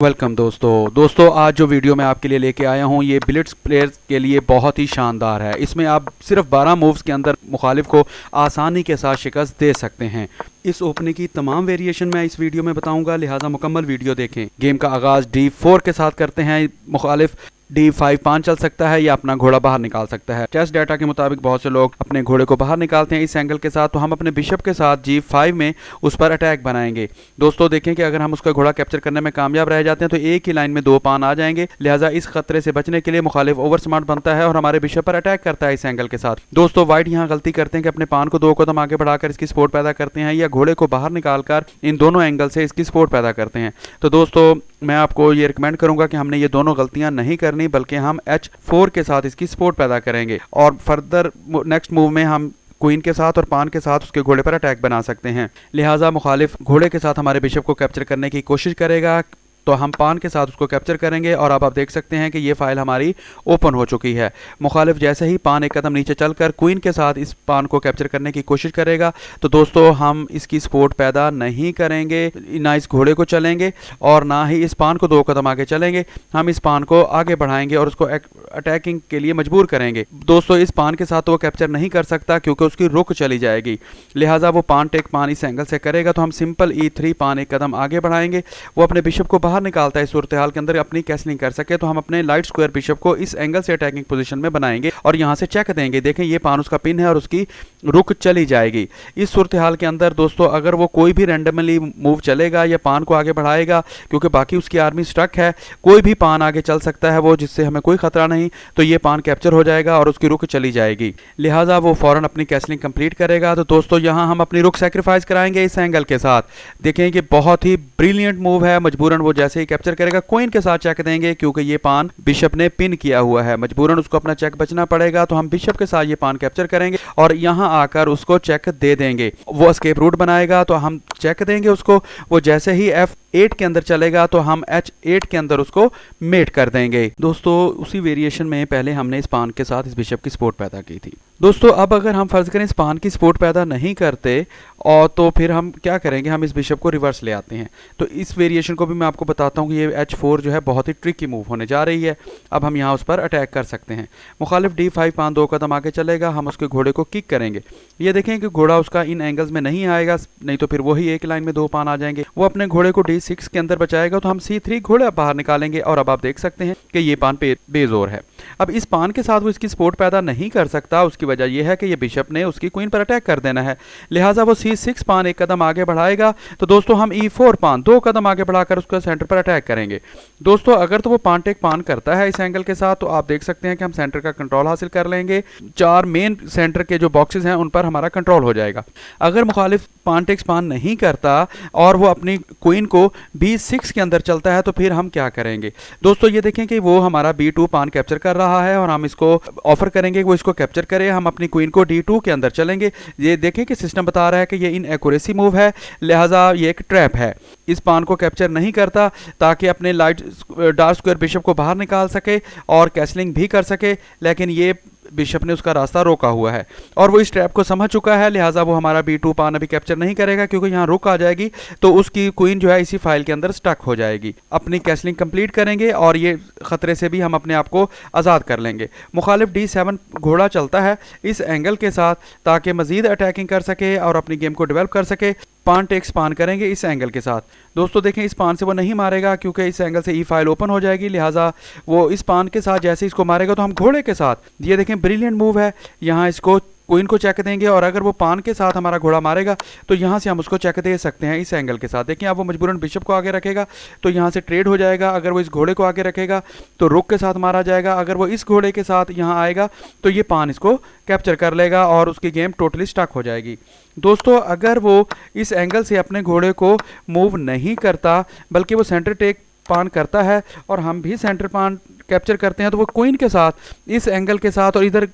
Welcome दोस्तों आज जो वीडियो मैं आपके लिए लेके आया हूँ ये ब्लिट्ज प्लेयर्स के लिए बहुत ही शानदार है। इसमें आप सिर्फ 12 मूव्स के अंदर मुखालिफ को आसानी के साथ शिकस्त दे सकते हैं। इस ओपनिंग की तमाम वेरिएशन मैं इस वीडियो में बताऊंगा, लिहाजा मुकम्मल वीडियो देखें। गेम का आगाज़ D4 के साथ करते हैं। मुखालिफ D5 पान चल सकता है या अपना घोड़ा बाहर निकाल सकता है। टेस्ट डाटा के मुताबिक बहुत से लोग अपने घोड़े को बाहर निकालते हैं इस एंगल के साथ, तो हम अपने बिशप के साथ G5 में उस पर अटैक बनाएंगे। दोस्तों देखें कि अगर हम उसका घोड़ा कैप्चर करने में कामयाब रह जाते हैं तो एक ही लाइन में 2 पान आ जाएंगे। लिहाजा इस खतरे से बचने के लिए मुखालिफ ओवर स्मार्ट बनता है और हमारे बिशप पर अटैक करता है इस एंगल के साथ। दोस्तों वाइट यहाँ गलती करते हैं कि अपने पान को 2 कदम आगे बढ़ाकर इसकी सपोर्ट पैदा करते हैं या घोड़े को बाहर निकालकर इन दोनों एंगल से इसकी सपोर्ट पैदा करते हैं। तो दोस्तों मैं आपको ये रिकमेंड करूंगा कि हमने ये दोनों गलतियां नहीं करनी, बल्कि हम H4 के साथ इसकी सपोर्ट पैदा करेंगे और फर्दर नेक्स्ट मूव में हम क्वीन के साथ और पान के साथ उसके घोड़े पर अटैक बना सकते हैं। लिहाजा मुखालिफ घोड़े के साथ हमारे बिशप को कैप्चर करने की कोशिश करेगा तो हम पान के साथ उसको कैप्चर करेंगे और अब आप देख सकते हैं कि ये फाइल हमारी ओपन हो चुकी है। मुखालिफ जैसे ही पान एक कदम नीचे चलकर क्वीन के साथ इस पान को कैप्चर करने की कोशिश करेगा तो दोस्तों हम इसकी सपोर्ट पैदा नहीं करेंगे, ना इस घोड़े को चलेंगे और ना ही इस पान को 2 कदम आगे चलेंगे। हम इस पान को आगे बढ़ाएंगे और उसको अटैकिंग के लिए मजबूर करेंगे। दोस्तों इस पान के साथ तो वो कैप्चर नहीं कर सकता क्योंकि उसकी रुक चली जाएगी। लिहाजा वो पान टेक पान इस एंगल से करेगा तो हम सिंपल E3 पान एक कदम आगे बढ़ाएंगे। वो अपने बिशप को बाहर निकालता है इस सूरत हाल के अंदर अपनी कैसलिंग कर सके, तो हम अपने लाइट स्क्वायर बिशप को इस एंगल से अटैकिंग पोजीशन में बनाएंगे और यहां से चेक देंगे। देखें ये पान उसका पिन है और उसकी रुक चली जाएगी। इस सूरत हाल के अंदर दोस्तों अगर वो कोई भी रैंडमली मूव चलेगा या पान को आगे बढ़ाएगा, क्योंकि बाकी उसकी आर्मी स्ट्रक है, कोई भी पान आगे चल सकता है वो, जिससे हमें कोई खतरा नहीं, तो ये पान कैप्चर हो जाएगा और उसकी रुक चली जाएगी। लिहाजा वो फौरन अपनी कैसलिंग कंप्लीट करेगा। तो दोस्तों यहां हम अपनी रुक सैक्रिफाइस कराएंगे इस एंगल के साथ। देखें कि बहुत ही ब्रिलियंट मूव है। मजबूरन वो जैसे ही कैप्चर करेगा क्वीन के साथ चेक देंगे, क्योंकि ये पान बिशप ने पिन किया हुआ है, मजबूरन उसको अपना चेक बचना पड़ेगा। तो हम बिशप के साथ ये पान कैप्चर करेंगे और यहां आकर उसको चेक दे देंगे। वो एस्केप रूट बनाएगा तो हम चेक देंगे उसको। वो जैसे ही F8 के अंदर चलेगा तो हम H8 के अंदर उसको मेट कर देंगे। दोस्तों उसी वेरिएशन में पहले हमने इस पान के साथ इस बिशप की सपोर्ट पैदा की थी। दोस्तों अब अगर हम फर्ज करें इस पान की सपोर्ट पैदा नहीं करते और तो फिर हम क्या करेंगे, हम इस बिशप को रिवर्स ले आते हैं। तो इस वेरिएशन को भी मैं आपको बताता हूँ कि ये H4 जो है बहुत ही ट्रिकी मूव होने जा रही है। अब हम यहाँ उस पर अटैक कर सकते हैं। मुखालिफ D5 पान 2 कदम आगे चलेगा, हम उसके घोड़े को किक करेंगे। ये देखें कि घोड़ा उसका इन एंगल्स में नहीं आएगा, नहीं तो फिर वही एक लाइन में 2 पान आ जाएंगे। वो अपने घोड़े को D6 के अंदर बचाएगा तो हम C3 घोड़ा बाहर निकालेंगे और अब आप देख सकते हैं कि ये पान बेजोर है। अब इस पान के साथ वो इसकी सपोर्ट पैदा नहीं कर सकता। उसकी वजह यह है कि ये बिशप ने उसकी क्वीन पर अटैक कर देना है। लिहाजा वो C6 पान एक कदम आगे बढ़ाएगा। तो दोस्तों हम E4 पान 2 कदम आगे बढ़ाकर उसको सेंटर पर अटैक करेंगे। दोस्तों अगर तो वो पान टेक पान करता है इस एंगल के साथ तो आप देख सकते हैं कि हम सेंटर का कंट्रोल हासिल कर लेंगे। 4 मेन सेंटर के जो बॉक्सेस हैं उन पर हमारा कंट्रोल हो जाएगा। अगर मुखालिफ पान टेक्स पान नहीं करता और वो अपनी क्वीन को B6 के अंदर चलता है तो फिर हम क्या करेंगे। दोस्तों ये देखें कि वो हमारा B2 पान कैप्चर कर रहा है और हम इसको ऑफर करेंगे वो इसको कैप्चर करे। हम अपनी क्वीन को D2 के अंदर चलेंगे। ये देखें कि सिस्टम बता रहा है कि ये इन एक्यूरेसी मूव है, लिहाजा ये एक ट्रैप है। इस पान को कैप्चर नहीं करता ताकि अपने लाइट डार्क स्क्वायर बिशप को बाहर निकाल सके और कैसलिंग भी कर सके, लेकिन ये बिशप ने उसका रास्ता रोका हुआ है और वो इस ट्रैप को समझ चुका है। लिहाजा वो हमारा B2 पान अभी कैप्चर नहीं करेगा, क्योंकि यहाँ रुक आ जाएगी तो उसकी क्वीन जो है इसी फाइल के अंदर स्टक हो जाएगी। अपनी कैसलिंग कंप्लीट करेंगे और ये खतरे से भी हम अपने आप को आज़ाद कर लेंगे। मुखालिफ D7 घोड़ा चलता है इस एंगल के साथ ताकि मजीद अटैकिंग कर सके और अपनी गेम को डेवलप कर सके। पान टेक्स पान करेंगे इस एंगल के साथ। दोस्तों देखें इस पान से वो नहीं मारेगा क्योंकि इस एंगल से ई फाइल ओपन हो जाएगी। लिहाजा वो इस पान के साथ जैसे इसको मारेगा तो हम घोड़े के साथ, ये देखें ब्रिलियंट मूव है, यहाँ इसको क्वीन को चेक देंगे और अगर वो पान के साथ हमारा घोड़ा मारेगा तो यहाँ से हम उसको चेक दे सकते हैं इस एंगल के साथ। देखिए अब वो मजबूरन बिशप को आगे रखेगा तो यहाँ से ट्रेड हो जाएगा। अगर वो इस घोड़े को आगे रखेगा तो रुक के साथ मारा जाएगा। अगर वो इस घोड़े के साथ यहाँ आएगा तो ये पान इसको कैप्चर कर लेगा और उसकी गेम टोटली स्टक हो जाएगी। दोस्तों अगर वो इस एंगल से अपने घोड़े को मूव नहीं करता बल्कि वो सेंटर टेक पान करता है और हम भी सेंटर पान कैप्चर करते हैं तो वो क्वीन के साथ इस एंगल के साथ और इधर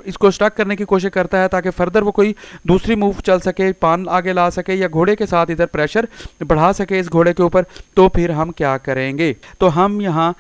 इसको स्टक करने की कोशिश करता है ताकि फर्दर वो कोई दूसरी मूव चल सके, पान आगे ला सके या घोड़े के साथ इधर प्रेशर बढ़ा सके इस घोड़े के ऊपर। तो फिर हम क्या करेंगे, तो हम यहाँ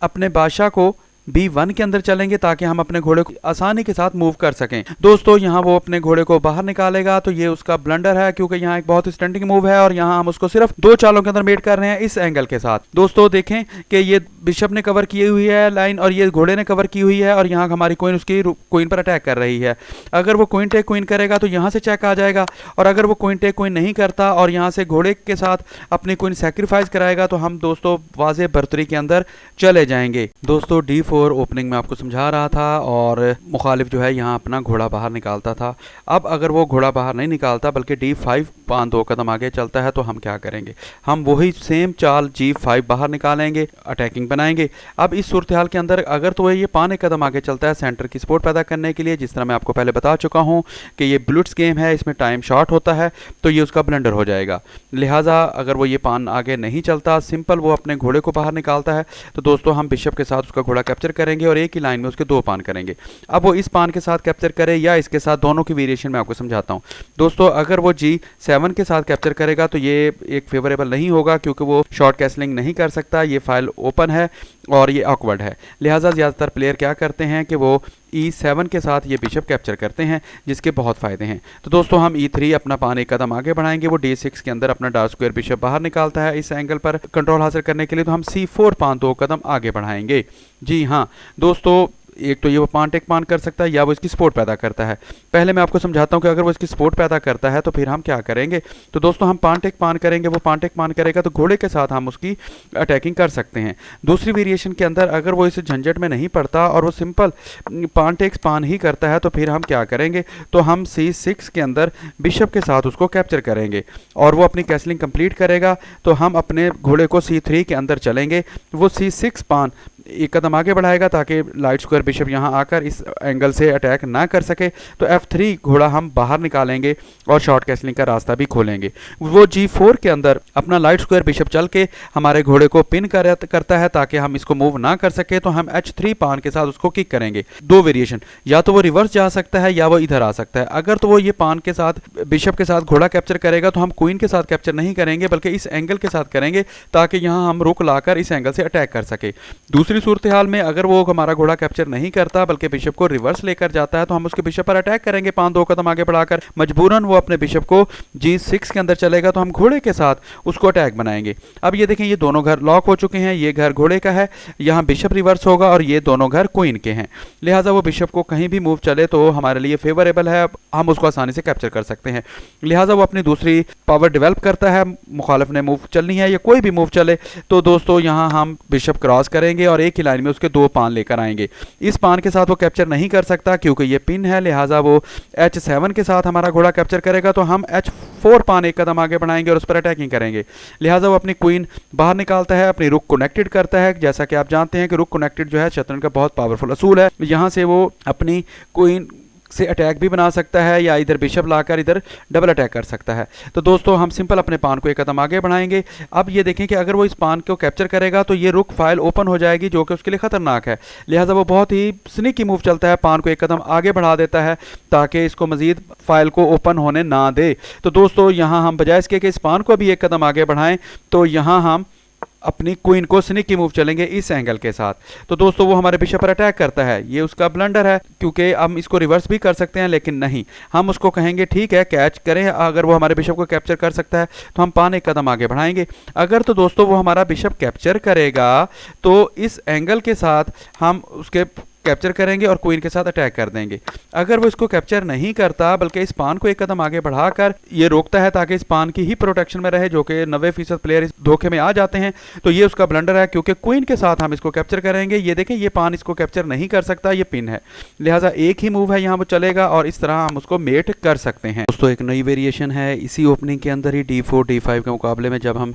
अपने बादशाह को B1 के अंदर चलेंगे ताकि हम अपने घोड़े को आसानी के साथ मूव कर सकें। दोस्तों यहाँ वो अपने घोड़े को बाहर निकालेगा तो ये उसका ब्लंडर है, क्योंकि यहाँ एक बहुत ही स्टंटिंग मूव है और यहाँ हम उसको सिर्फ 2 चालों के अंदर मेट कर रहे हैं इस एंगल के साथ। दोस्तों देखें कि ये बिशप ने कवर की हुई है लाइन और ये घोड़े ने कवर की हुई है और यहाँ हमारी क्वीन उसकी क्वीन पर अटैक कर रही है। अगर वो क्वीन टेक क्वीन करेगा तो यहाँ से चेक आ जाएगा, और अगर वो क्वीन टेक क्वीन नहीं करता और यहाँ से घोड़े के साथ अपनी क्वीन सैक्रिफाइस कराएगा तो हम दोस्तों वाज़े बर्तरी के अंदर चले जाएंगे। दोस्तों D4 ओपनिंग में आपको समझा रहा था और मुखालिफ जो है यहाँ अपना घोड़ा बाहर निकालता था। अब अगर वो घोड़ा बाहर नहीं निकालता बल्कि D5 पान 2 कदम आगे चलता है तो हम क्या करेंगे, हम वही सेम चाल G5 बाहर निकालेंगे, अटैकिंग बनाएंगे। अब इस सूरत हाल के अंदर अगर तो ये पान 1 कदम आगे चलता है सेंटर की सपोर्ट पैदा करने के लिए, जिस तरह मैं आपको पहले बता चुका हूँ कि ये ब्लूट्स गेम है, इसमें टाइम शॉर्ट होता है, तो ये उसका ब्लंडर हो जाएगा। लिहाजा अगर वो ये पान आगे नहीं चलता, सिंपल वो अपने घोड़े को बाहर निकालता है, तो दोस्तों हम बिशप के साथ उसका घोड़ा कैप्चर करेंगे और एक ही लाइन में उसके 2 पान करेंगे। अब वो इस पान के साथ कैप्चर करे या इसके साथ, दोनों की वेरिएशन मैं आपको समझाता हूँ। दोस्तों अगर वो G7 के साथ कैप्चर करेगा तो ये एक फेवरेबल नहीं होगा, क्योंकि वो शॉर्ट कैसलिंग नहीं कर सकता, ये फाइल ओपन है और ये ऑकवर्ड है। लिहाजा ज़्यादातर प्लेयर क्या करते हैं कि वो E7 के साथ ये बिशप कैप्चर करते हैं, जिसके बहुत फ़ायदे हैं। तो दोस्तों हम E3 अपना पान 1 कदम आगे बढ़ाएंगे, वो D6 के अंदर अपना डार्क स्क्वायर बिशप बाहर निकालता है इस एंगल पर कंट्रोल हासिल करने के लिए, तो हम C4 पान 2 कदम आगे बढ़ाएंगे। जी हाँ दोस्तों, एक तो ये वो पान टेक पान कर सकता है या वो इसकी सपोर्ट पैदा करता है। पहले मैं आपको समझाता हूँ कि अगर वो इसकी सपोर्ट पैदा करता है तो फिर हम क्या करेंगे। तो दोस्तों हम पान टेक पान करेंगे, वो पान टेक पान करेगा तो घोड़े के साथ हम उसकी अटैकिंग कर सकते हैं। दूसरी वेरिएशन के अंदर अगर वो इस झंझट में नहीं पड़ता और वो सिंपल पान टेक पान ही करता है तो फिर हम क्या करेंगे, तो हम C6 के अंदर बिशप के साथ उसको कैप्चर करेंगे और वो अपनी कैसलिंग कंप्लीट करेगा तो हम अपने घोड़े को C3 के अंदर चलेंगे। वो C6 पान 1 कदम आगे बढ़ाएगा ताकि लाइट स्क्वायर बिशप यहाँ आकर इस एंगल से अटैक ना कर सके, तो F3 घोड़ा हम बाहर निकालेंगे और शॉर्ट कैसलिंग का रास्ता भी खोलेंगे। वो G4 के अंदर अपना लाइट स्क्वायर बिशप चल के हमारे घोड़े को पिन करता है ताकि हम इसको मूव ना कर सके, तो हम H3 पान के साथ उसको किक करेंगे। 2 वेरिएशन, या तो वो रिवर्स जा सकता है या वो इधर आ सकता है। अगर तो वो ये पान के साथ बिशप के साथ घोड़ा कैप्चर करेगा तो हम क्वीन के साथ कैप्चर नहीं करेंगे बल्कि इस एंगल के साथ करेंगे ताकि यहाँ हम रुक लाकर इस एंगल से अटैक कर सके। दूसरी सूरत हाल में अगर वो हमारा घोड़ा कैप्चर नहीं करता बल्कि बिशप को रिवर्स लेकर जाता है तो हम उसके बिशप पर अटैक करेंगे पान 2 कदम आगे बढ़ाकर। मजबूरन वो अपने बिशप को G6 के अंदर चलेगा तो हम घोड़े के साथ उसको अटैक बनाएंगे। अब ये देखें, ये दोनों घर लॉक हो चुके हैं, ये घर घोड़े का है, यहाँ बिशप रिवर्स होगा और ये दोनों घर क्वीन के हैं। लिहाजा वो बिशप को कहीं भी मूव चले तो हमारे लिए फेवरेबल है, हम उसको आसानी से कैप्चर कर सकते हैं। लिहाजा वो अपनी दूसरी पावर डेवलप करता है, मुखालिफ ने मूव चलनी है या कोई भी मूव चले तो दोस्तों यहाँ हम बिशप क्रॉस करेंगे और एक ही लाइन में उसके 2 पान लेकर आएंगे। इस पान के साथ वो कैप्चर नहीं कर सकता क्योंकि ये पिन है, लिहाजा वो H7 के साथ हमारा घोड़ा कैप्चर करेगा तो हम H4 पान 1 कदम आगे बढ़ाएंगे और उस पर अटैकिंग करेंगे। लिहाजा वो अपनी क्वीन बाहर निकालता है, अपनी रुक कनेक्टेड करता है। जैसा कि आप जानते हैं कि रुक कनेक्टेड जो है शतरंज का बहुत पावरफुल असूल है, यहाँ से वो अपनी क्वीन से अटैक भी बना सकता है या इधर बिशप लाकर इधर डबल अटैक कर सकता है। तो दोस्तों हम सिंपल अपने पान को 1 कदम आगे बढ़ाएंगे। अब ये देखें कि अगर वो इस पान को कैप्चर करेगा तो ये रुक फाइल ओपन हो जाएगी जो कि उसके लिए खतरनाक है। लिहाजा वो बहुत ही स्नीकी मूव चलता है, पान को 1 कदम आगे बढ़ा देता है ताकि इसको मजीद फाइल को ओपन होने ना दे। तो दोस्तों यहाँ हम बजाय इसके कि इस पान को भी 1 कदम आगे बढ़ाएं तो यहाँ हम अपनी क्वीन को स्निकी मूव चलेंगे इस एंगल के साथ। तो दोस्तों वो हमारे बिशप पर अटैक करता है, ये उसका ब्लंडर है क्योंकि हम इसको रिवर्स भी कर सकते हैं लेकिन नहीं, हम उसको कहेंगे ठीक है कैच करें। अगर वो हमारे बिशप को कैप्चर कर सकता है तो हम पान 1 कदम आगे बढ़ाएंगे। अगर तो दोस्तों वो हमारा बिशप कैप्चर करेगा तो इस एंगल के साथ हम उसके कैप्चर करेंगे और क्वीन के साथ अटैक कर देंगे। अगर वो इसको कैप्चर नहीं करता बल्कि इस पान को 1 कदम आगे बढ़ाकर ये रोकता है ताकि इस पान की ही प्रोटेक्शन में रहे, जो कि 90% प्लेयर इस धोखे में आ जाते हैं, तो ये उसका ब्लंडर है क्योंकि क्वीन के साथ हम इसको कैप्चर करेंगे। ये देखें ये पान इसको कैप्चर नहीं कर सकता, ये पिन है, लिहाजा एक ही मूव है यहाँ वो चलेगा और इस तरह हम उसको मेट कर सकते हैं। दोस्तों एक नई वेरिएशन है इसी ओपनिंग के अंदर ही D4 D5 के मुकाबले में जब हम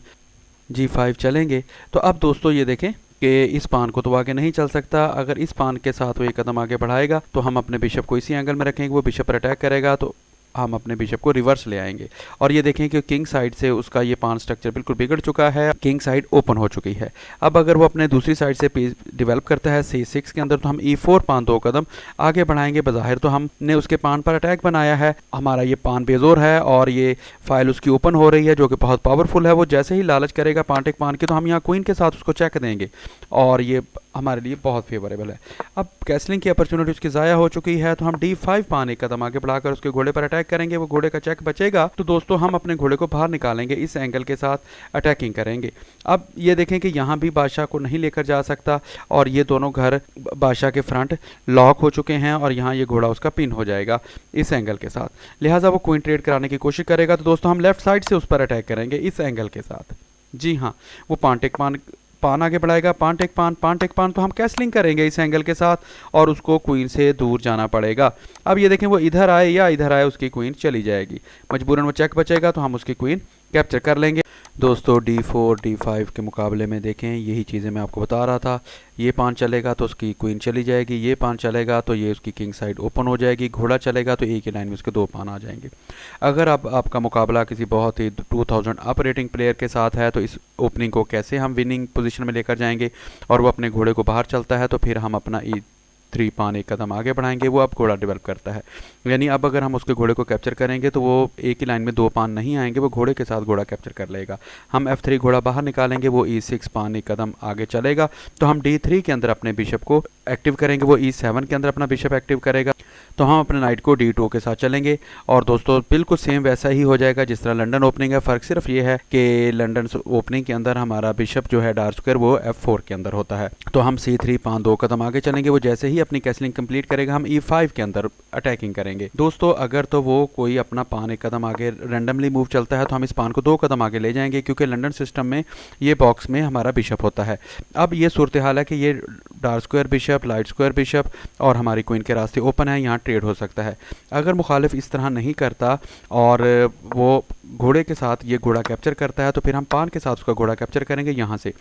G5 चलेंगे तो अब दोस्तों ये देखें कि इस पान को तो आगे नहीं चल सकता। अगर इस पान के साथ वो 1 कदम आगे बढ़ाएगा तो हम अपने बिशप को इसी एंगल में रखेंगे, वो बिशप पर अटैक करेगा तो हम अपने बिशप को रिवर्स ले आएंगे। और ये देखें कि किंग साइड से उसका ये पान स्ट्रक्चर बिल्कुल बिगड़ चुका है, किंग साइड ओपन हो चुकी है। अब अगर वो अपने दूसरी साइड से पीस डेवलप करता है C6 के अंदर तो हम E4 पान 2 कदम आगे बढ़ाएंगे। बज़ाहिर तो हमने उसके पान पर अटैक बनाया है, हमारा ये पान बेजोर है और ये फाइल उसकी ओपन हो रही है जो कि बहुत पावरफुल है। वो जैसे ही लालच करेगा पान टेक पान की तो हम यहाँ क्वीन के साथ उसको चेक देंगे और ये हमारे लिए बहुत फेवरेबल है। अब कैसलिंग की अपॉर्चुनिटी उसकी ज़ाया हो चुकी है, तो हम D5 पान एक कदम आगे बढ़ाकर उसके घोड़े पर अटैक करेंगे। वो घोड़े का चेक बचेगा तो दोस्तों हम अपने घोड़े को बाहर निकालेंगे, इस एंगल के साथ अटैकिंग करेंगे। अब ये देखें कि यहाँ भी बादशाह को नहीं लेकर जा सकता और ये दोनों घर बादशाह के फ्रंट लॉक हो चुके हैं और यहाँ ये घोड़ा उसका पिन हो जाएगा इस एंगल के साथ। लिहाजा वो क्वीन ट्रेड कराने की कोशिश करेगा, तो दोस्तों हम लेफ्ट साइड से उस पर अटैक करेंगे इस एंगल के साथ। जी हाँ, वो पान टेक पान पान आगे बढ़ाएगा, पान टेक पान, पान टेक पान, तो हम कैसलिंग करेंगे इस एंगल के साथ और उसको क्वीन से दूर जाना पड़ेगा। अब ये देखें वो इधर आए या इधर आए, उसकी क्वीन चली जाएगी, मजबूरन वो चेक बचेगा तो हम उसकी क्वीन कैप्चर कर लेंगे। दोस्तों D4 D5 के मुकाबले में देखें यही चीज़ें मैं आपको बता रहा था। ये पान चलेगा तो उसकी क्वीन चली जाएगी, ये पान चलेगा तो ये उसकी किंग साइड ओपन हो जाएगी, घोड़ा चलेगा तो एक ही लाइन में उसके 2 पान आ जाएंगे। अगर अब आपका मुकाबला किसी बहुत ही 2000 अप रेटिंग प्लेयर के साथ है तो इस ओपनिंग को कैसे हम विनिंग पोजीशन में लेकर जाएंगे और वो अपने घोड़े को बाहर चलता है तो फिर हम अपना E3 पान एक कदम आगे बढ़ाएंगे। वो अब घोड़ा डेवलप करता है, यानी अब अगर हम उसके घोड़े को कैप्चर करेंगे तो वो एक ही लाइन में 2 पान नहीं आएंगे, वो घोड़े के साथ घोड़ा कैप्चर कर लेगा। हम F3 घोड़ा बाहर निकालेंगे, वो E6 पान एक कदम आगे चलेगा तो हम D3 के अंदर अपने बिशप को एक्टिव करेंगे, वो E7 के अंदर अपना बिशप एक्टिव करेगा तो हम अपने नाइट को D2 के साथ चलेंगे। और दोस्तों बिल्कुल सेम वैसा ही हो जाएगा जिस तरह लंदन ओपनिंग है, फ़र्क सिर्फ ये है कि लंदन ओपनिंग के अंदर हमारा बिशप जो है डार्क स्क्वायर वो F4 के अंदर होता है। तो हम C3 पान 2 कदम आगे चलेंगे, वो जैसे ही अपनी कैसलिंग कंप्लीट करेगा हम E5 के अंदर अटैकिंग करेंगे। दोस्तों अगर तो वो कोई अपना पान एक कदम आगे रैंडमली मूव चलता है तो हम इस पान को 2 कदम आगे ले जाएंगे, क्योंकि लंदन सिस्टम में ये बॉक्स में हमारा बिशप होता है। अब ये सूरत हाल है कि ये dark square bishop, light square bishop और हमारी क्वीन के रास्ते ओपन है, यहाँ ट्रेड हो सकता है। अगर मुखालिफ इस तरह नहीं करता और वो घोड़े के साथ ये घोड़ा कैप्चर करता है तो फिर हम पान के साथ उसका घोड़ा कैप्चर करेंगे यहाँ से।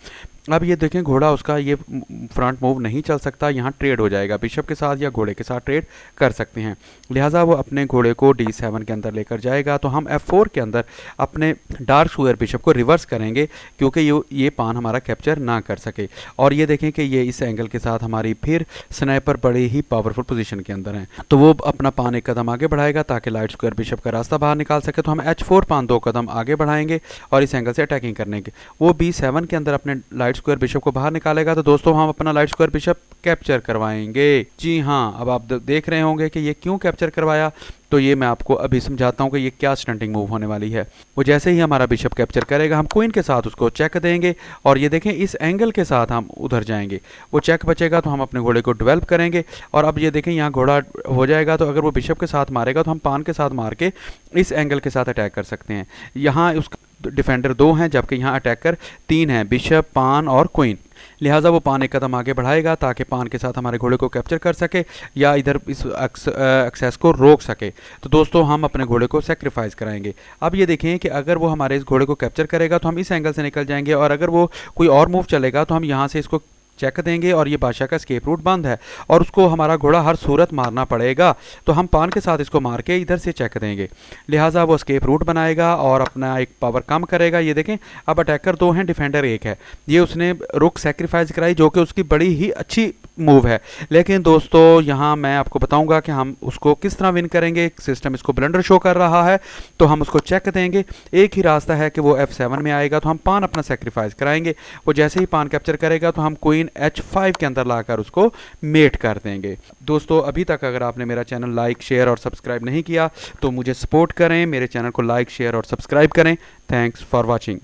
अब ये देखें घोड़ा उसका ये फ्रंट मूव नहीं चल सकता, यहाँ ट्रेड हो जाएगा, बिशप के साथ या घोड़े के साथ ट्रेड कर सकते हैं। लिहाजा वो अपने घोड़े को D7 के अंदर लेकर जाएगा तो हम F4 के अंदर अपने डार्क स्क्वायर बिशप को रिवर्स करेंगे, क्योंकि ये पान हमारा कैप्चर ना कर सके। और ये देखें कि ये इस एंगल के साथ हमारी फिर स्नाइपर बड़ी ही पावरफुल पोजीशन के अंदर है, तो वो अपना पान एक कदम आगे बढ़ाएगा ताकि लाइट स्क्वायर बिशप का रास्ता बाहर निकाल सके। तो हम H4 पान 2 कदम आगे बढ़ाएंगे और इस एंगल से अटैकिंग करने के वो B7 के अंदर अपने लाइट स्क्वायर बिशप को बाहर निकालेगा, तो दोस्तों हम अपना लाइट स्क्वायर बिशप कैप्चर करवाएंगे। जी हाँ, अब आप देख रहे होंगे कि ये क्यों कैप्चर करवाया, तो ये मैं आपको अभी समझाता हूँ कि ये क्या स्टंटिंग मूव होने वाली है। वो जैसे ही हमारा बिशप कैप्चर करेगा हम क्वीन के साथ उसको चेक देंगे और ये देखें इस एंगल के साथ हम उधर जाएंगे, वो चेक बचेगा तो हम अपने घोड़े को डेवलप करेंगे। और अब ये देखें यहाँ घोड़ा हो जाएगा, तो अगर वो बिशप के साथ मारेगा तो हम पान के साथ मार के इस एंगल के साथ अटैक कर सकते हैं। यहाँ उसका डिफेंडर 2 हैं जबकि यहाँ अटैकर 3 हैं, बिशप, पान और क्वीन। लिहाजा वो पान एक कदम आगे बढ़ाएगा ताकि पान के साथ हमारे घोड़े को कैप्चर कर सके या इधर इस एक्सेस को रोक सके। तो दोस्तों हम अपने घोड़े को सेक्रीफाइस कराएंगे। अब ये देखें कि अगर वो हमारे इस घोड़े को कैप्चर करेगा तो हम इस एंगल से निकल जाएंगे, और अगर वो कोई और मूव चलेगा तो हम यहाँ से इसको चेक देंगे और ये बादशाह का स्केप रूट बंद है और उसको हमारा घोड़ा हर सूरत मारना पड़ेगा, तो हम पान के साथ इसको मार के इधर से चेक देंगे। लिहाजा वो स्केप रूट बनाएगा और अपना एक पावर कम करेगा। ये देखें अब अटैकर 2 हैं, डिफेंडर 1 है, ये उसने रुक सेक्रीफाइस कराई जो कि उसकी बड़ी ही अच्छी मूव है। लेकिन दोस्तों यहाँ मैं आपको बताऊंगा कि हम उसको किस तरह विन करेंगे। सिस्टम इसको ब्लंडर शो कर रहा है तो हम उसको चेक देंगे। एक ही रास्ता है कि वो F7 में आएगा तो हम पान अपना सेक्रीफाइस कराएंगे, वो जैसे ही पान कैप्चर करेगा तो हम क्वीन H5 के अंदर लाकर उसको मेट कर देंगे। दोस्तों अभी तक अगर आपने मेरा चैनल लाइक, शेयर और सब्सक्राइब नहीं किया तो मुझे सपोर्ट करें, मेरे चैनल को लाइक, शेयर और सब्सक्राइब करें। Thanks for watching.